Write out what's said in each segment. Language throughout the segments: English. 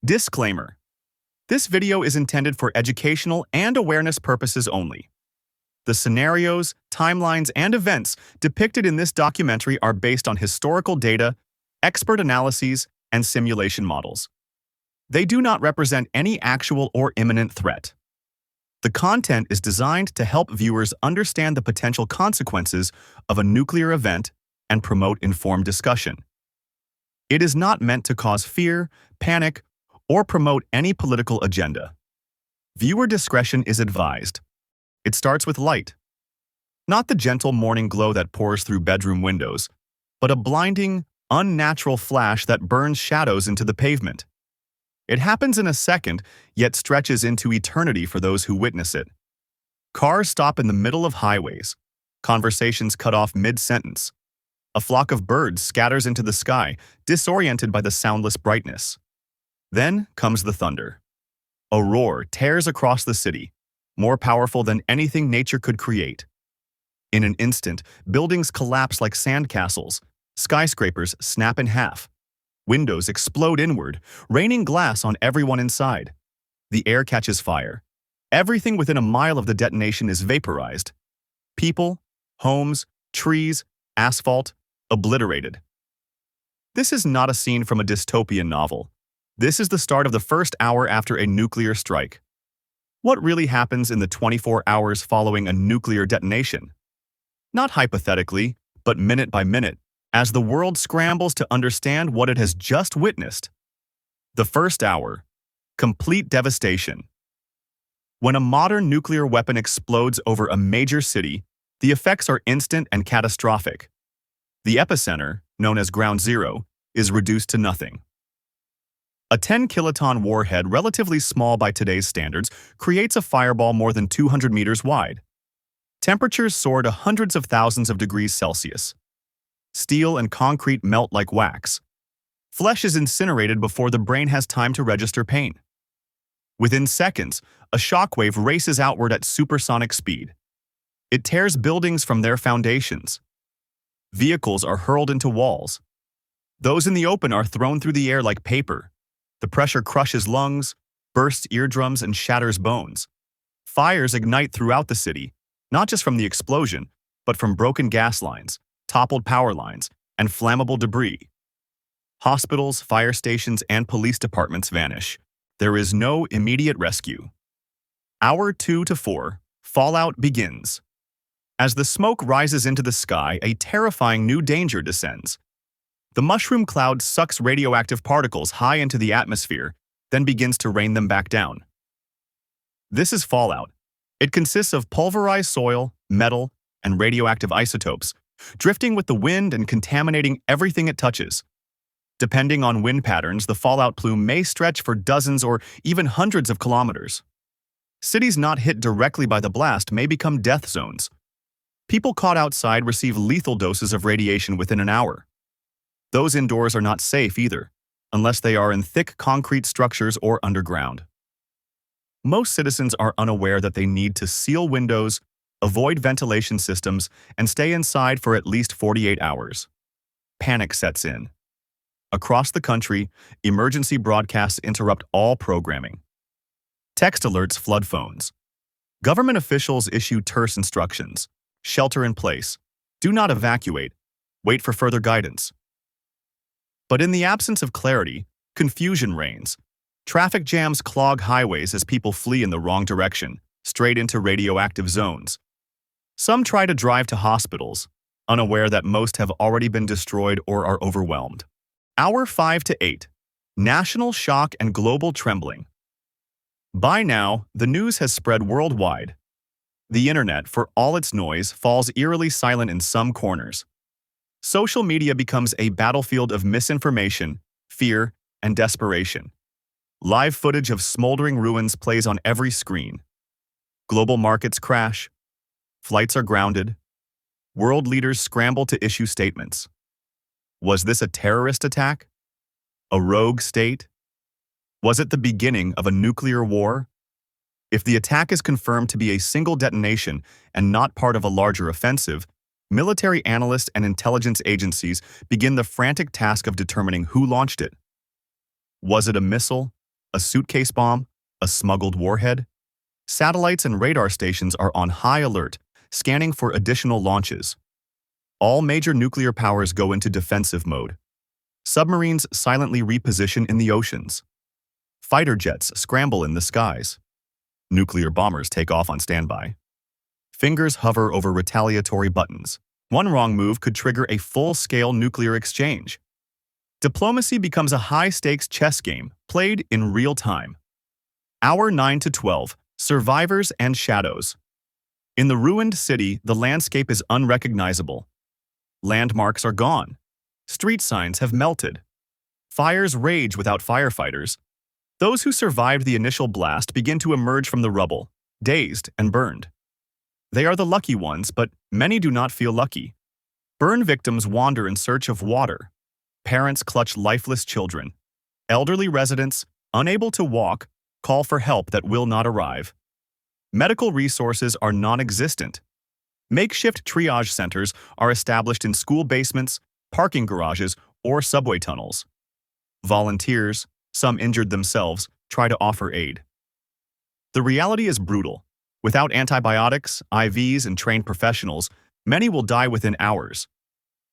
Disclaimer: this video is intended for educational and awareness purposes only. The scenarios, timelines, and events depicted in this documentary are based on historical data, expert analyses, and simulation models. They do not represent any actual or imminent threat. The content is designed to help viewers understand the potential consequences of a nuclear event and promote informed discussion. It is not meant to cause fear, panic, or promote any political agenda. Viewer discretion is advised. It starts with light. Not the gentle morning glow that pours through bedroom windows, but a blinding, unnatural flash that burns shadows into the pavement. It happens in a second, yet stretches into eternity for those who witness it. Cars stop in the middle of highways. Conversations cut off mid-sentence. A flock of birds scatters into the sky, disoriented by the soundless brightness. Then comes the thunder. A roar tears across the city, more powerful than anything nature could create. In an instant, buildings collapse like sandcastles, skyscrapers snap in half. Windows explode inward, raining glass on everyone inside. The air catches fire. Everything within a mile of the detonation is vaporized. People, homes, trees, asphalt, obliterated. This is not a scene from a dystopian novel. This is the start of the first hour after a nuclear strike. What really happens in the 24 hours following a nuclear detonation? Not hypothetically, but minute by minute, as the world scrambles to understand what it has just witnessed. The first hour: complete devastation. When a modern nuclear weapon explodes over a major city, the effects are instant and catastrophic. The epicenter, known as Ground Zero, is reduced to nothing. A 10-kiloton warhead, relatively small by today's standards, creates a fireball more than 200 meters wide. Temperatures soar to hundreds of thousands of degrees Celsius. Steel and concrete melt like wax. Flesh is incinerated before the brain has time to register pain. Within seconds, a shockwave races outward at supersonic speed. It tears buildings from their foundations. Vehicles are hurled into walls. Those in the open are thrown through the air like paper. The pressure crushes lungs, bursts eardrums, and shatters bones. Fires ignite throughout the city, not just from the explosion, but from broken gas lines, toppled power lines, and flammable debris. Hospitals, fire stations, and police departments vanish. There is no immediate rescue. Hour 2 to 4, fallout begins. As the smoke rises into the sky, a terrifying new danger descends. The mushroom cloud sucks radioactive particles high into the atmosphere, then begins to rain them back down. This is fallout. It consists of pulverized soil, metal, and radioactive isotopes, drifting with the wind and contaminating everything it touches. Depending on wind patterns, the fallout plume may stretch for dozens or even hundreds of kilometers. Cities not hit directly by the blast may become death zones. People caught outside receive lethal doses of radiation within an hour. Those indoors are not safe either, unless they are in thick concrete structures or underground. Most citizens are unaware that they need to seal windows, avoid ventilation systems, and stay inside for at least 48 hours. Panic sets in. Across the country, emergency broadcasts interrupt all programming. Text alerts flood phones. Government officials issue terse instructions. Shelter in place. Do not evacuate. Wait for further guidance. But in the absence of clarity, confusion reigns. Traffic jams clog highways as people flee in the wrong direction, straight into radioactive zones. Some try to drive to hospitals, unaware that most have already been destroyed or are overwhelmed. Hour 5 to 8. National shock and global trembling. By now, the news has spread worldwide. The internet, for all its noise, falls eerily silent in some corners. Social media becomes a battlefield of misinformation, fear, and desperation. Live footage of smoldering ruins plays on every screen. Global markets crash. Flights are grounded. World leaders scramble to issue statements. Was this a terrorist attack? A rogue state? Was it the beginning of a nuclear war? If the attack is confirmed to be a single detonation and not part of a larger offensive, military analysts and intelligence agencies begin the frantic task of determining who launched it. Was it a missile, A suitcase bomb? A smuggled warhead? Satellites and radar stations are on high alert, scanning for additional launches. All major nuclear powers go into defensive mode. Submarines silently reposition in the oceans. Fighter jets scramble in the skies. Nuclear bombers take off on standby. Fingers hover over retaliatory buttons. One wrong move could trigger a full-scale nuclear exchange. Diplomacy becomes a high-stakes chess game, played in real time. Hour 9 to 12, Survivors and Shadows. In the ruined city, the landscape is unrecognizable. Landmarks are gone. Street signs have melted. Fires rage without firefighters. Those who survived the initial blast begin to emerge from the rubble, dazed and burned. They are the lucky ones, but many do not feel lucky. Burn victims wander in search of water. Parents clutch lifeless children. Elderly residents, unable to walk, call for help that will not arrive. Medical resources are non-existent. Makeshift triage centers are established in school basements, parking garages, or subway tunnels. Volunteers, some injured themselves, try to offer aid. The reality is brutal. Without antibiotics, IVs, and trained professionals, many will die within hours.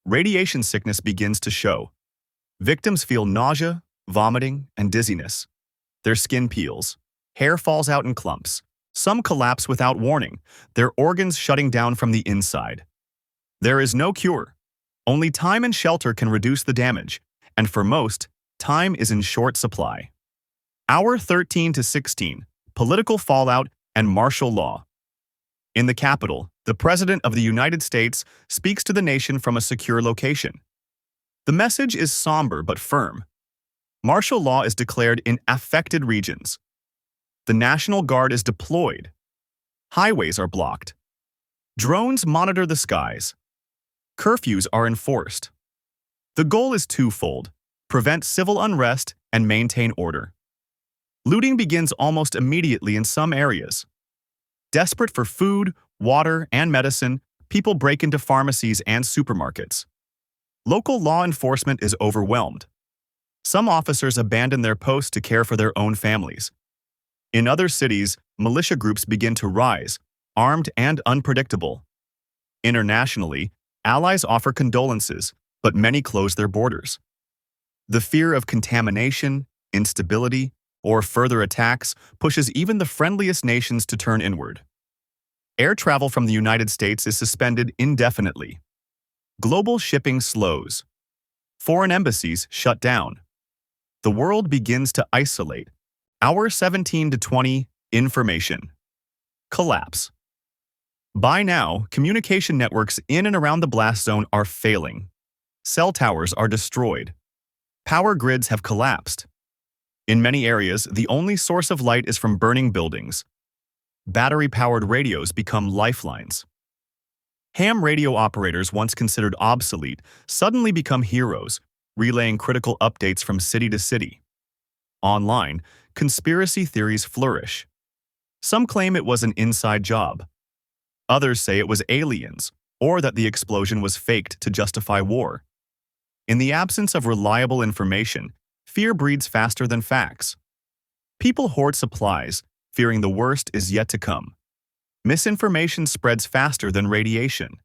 Radiation sickness begins to show. Victims feel nausea, vomiting, and dizziness. Their skin peels. Hair falls out in clumps. Some collapse without warning, their organs shutting down from the inside. There is no cure. Only time and shelter can reduce the damage, and for most, time is in short supply. Hour 13 to 16, political fallout and martial law. In the Capitol, the President of the United States speaks to the nation from a secure location. The message is somber but firm. Martial law is declared in affected regions. The National Guard is deployed. Highways are blocked. Drones monitor the skies. Curfews are enforced. The goal is twofold: prevent civil unrest and maintain order. Looting begins almost immediately in some areas. Desperate for food, water, and medicine, people break into pharmacies and supermarkets. Local law enforcement is overwhelmed. Some officers abandon their posts to care for their own families. In other cities, militia groups begin to rise, armed and unpredictable. Internationally, allies offer condolences, but many close their borders. The fear of contamination, instability, or further attacks pushes even the friendliest nations to turn inward. Air travel from the United States is suspended indefinitely. Global shipping slows. Foreign embassies shut down. The world begins to isolate. Hour 17 to 20, information. Collapse. By now, communication networks in and around the blast zone are failing. Cell towers are destroyed. Power grids have collapsed. In many areas, the only source of light is from burning buildings. Battery-powered radios become lifelines. Ham radio operators, once considered obsolete, suddenly become heroes, relaying critical updates from city to city. Online, conspiracy theories flourish. Some claim it was an inside job. Others say it was aliens, or that the explosion was faked to justify war. In the absence of reliable information, fear breeds faster than facts. People hoard supplies, fearing the worst is yet to come. Misinformation spreads faster than radiation.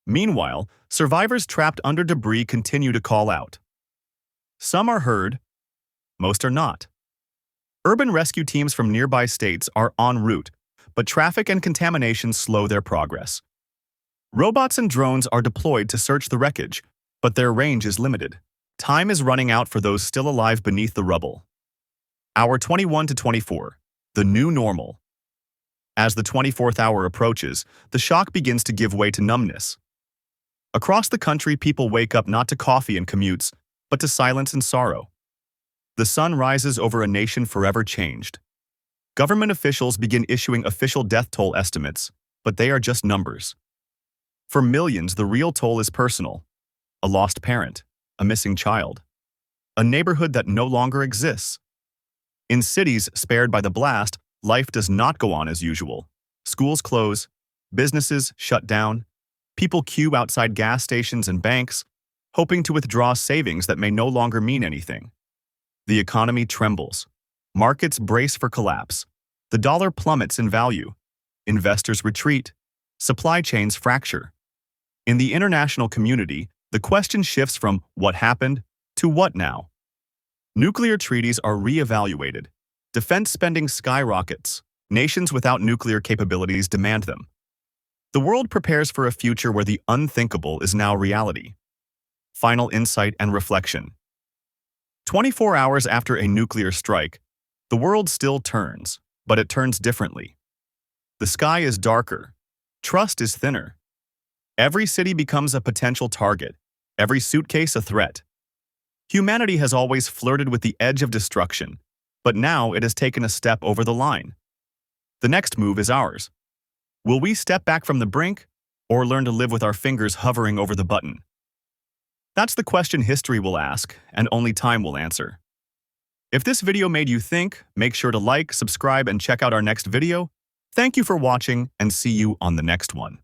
Meanwhile, survivors trapped under debris continue to call out. Some are heard, most are not. Urban rescue teams from nearby states are en route, but traffic and contamination slow their progress. Robots and drones are deployed to search the wreckage, but their range is limited. Time is running out for those still alive beneath the rubble. Hour 21 to 24, the new normal. As the 24th hour approaches, the shock begins to give way to numbness. Across the country, people wake up not to coffee and commutes, but to silence and sorrow. The sun rises over a nation forever changed. Government officials begin issuing official death toll estimates, but they are just numbers. For millions, the real toll is personal. A lost parent, a missing child, a neighborhood that no longer exists. In cities spared by the blast, life does not go on as usual. Schools close, businesses shut down, people queue outside gas stations and banks, hoping to withdraw savings that may no longer mean anything. The economy trembles. Markets brace for collapse. The dollar plummets in value. Investors retreat. Supply chains fracture. In the international community, the question shifts from what happened to what now. Nuclear treaties are re-evaluated. Defense spending skyrockets. Nations without nuclear capabilities demand them. The world prepares for a future where the unthinkable is now reality. Final insight and reflection. 24 hours after a nuclear strike, the world still turns, but it turns differently. The sky is darker. Trust is thinner. Every city becomes a potential target, every suitcase a threat. Humanity has always flirted with the edge of destruction, but now it has taken a step over the line. The next move is ours. Will we step back from the brink, or learn to live with our fingers hovering over the button? That's the question history will ask, and only time will answer. If this video made you think, make sure to like, subscribe, and check out our next video. Thank you for watching, and see you on the next one.